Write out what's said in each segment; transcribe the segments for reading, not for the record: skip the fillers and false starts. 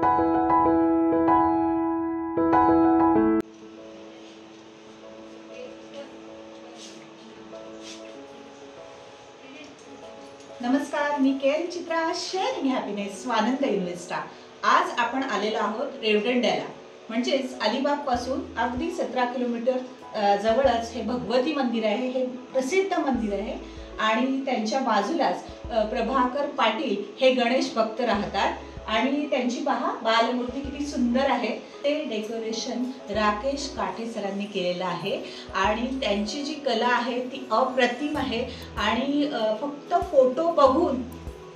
नमस्कार, मी केएन चित्रा, sharing happiness Swanand इन्व्हेस्टा। आज आपण आलेलो आहोत रेवदंड्याला, म्हणजेच अलिबाग पासून अगदी 17 किलोमीटर जवळच हे भगवती मंदिर आहे। हे प्रसिद्ध मंदिर आहे आणि त्यांच्या बाजूलाच प्रभाकर पाटील हे गणेश भक्त राहतात आणि त्यांची पहा बालमूर्ती किती सुंदर आहे। ते डेकोरेशन राकेश काठे सरांनी केलेलं आहे आणि त्यांची जी कला आहे ती अप्रतिम आहे आणि फक्त फोटो बघून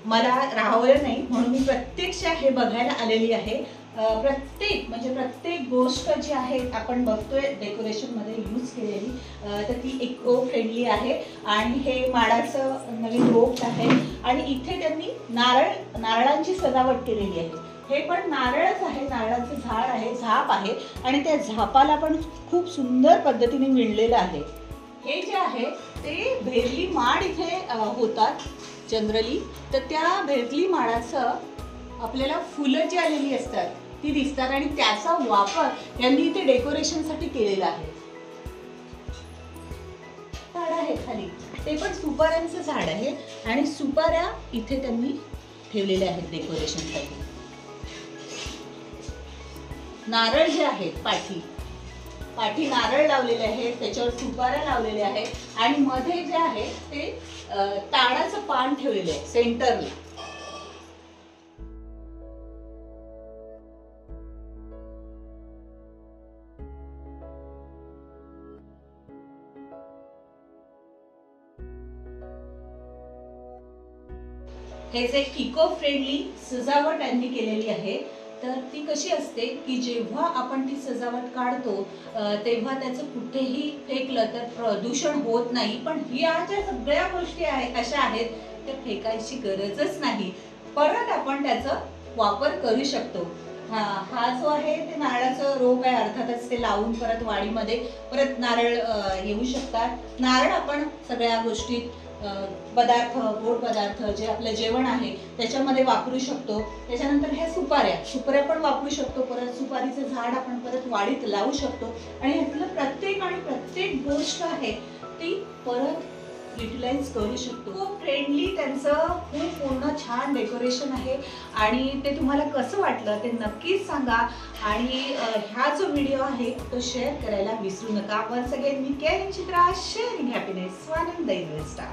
मला राहावलं नाही, म्हणून मी प्रत्यक्ष हे बघायला आलेली आहे। प्रत्येक गोष्ट जी आहे आपण बघतोय डेकोरेशन मध्ये यूज केलेली, तर ती इको फ्रेंडली आहे आणि हे माडाचं नवीन रोप आहे आणि इथे त्यांनी नारळांची सजावट केलेली आहे। हे पण नारळच आहे, नारळाचं झाड आहे, झाप आहे आणि त्या झापाला पण खूप सुंदर पद्धतीने विणलेलं आहे। हे जे आहे ते भेरली माड इथे होतात जनरली, तर त्या भेरली माडाचं आपल्याला फुलं जी आलेली असतात ती दिसतात आणि त्याचा वापर यांनी इथे डेकोरेशनसाठी केलेला आहे। झाड आहे खाली, ते पण सुपाऱ्यांचं झाड आहे आणि सुपाऱ्या इथे त्यांनी ठेवलेल्या आहेत डेकोरेशनसाठी। नारळ जे आहेत पाठी नारळ लावलेले आहेत, त्याच्यावर सुपाऱ्या लावलेल्या आहेत आणि मध्ये जे आहे ते ताडाचं पान ठेवलेलं आहे सेंटरला। हे जे इको फ्रेंडली सजावट यांनी केलेली आहे, तर ती कशी असते की जेव्हा आपण ती सजावट काढतो तेव्हा त्याचं कुठेही फेकलं तर प्रदूषण होत नाही, पण ह्या ज्या सगळ्या गोष्टी आहेत कशा आहेत त्या फेकायची गरजच नाही, परत आपण त्याचा वापर करू शकतो। हा जो आहे ते नारळाचं रोप आहे, अर्थातच ते लावून परत वाडीमध्ये परत नारळ येऊ शकतात। नारळ आपण सगळ्या गोष्टीत पदार्थ, गोड पदार्थ जे आपलं जेवण आहे त्याच्यामध्ये वापरू शकतो। त्याच्यानंतर ह्या सुपाऱ्या पण वापरू शकतो, परत सुपारीचं झाड आपण परत वाडीत लावू शकतो आणि ह्यातलं प्रत्येक गोष्ट आहे ती परत युटिलाइज करू शकतो। खूप फ्रेंडली त्यांचं पूर्ण छान डेकोरेशन आहे आणि ते तुम्हाला कसं वाटलं ते नक्कीच सांगा आणि हा जो व्हिडिओ आहे तो शेअर करायला विसरू नका। वन्स अगेन मी केएन चित्रा, शेअरिंग हॅपीनेस स्वानंद इन्व्हेस्टा।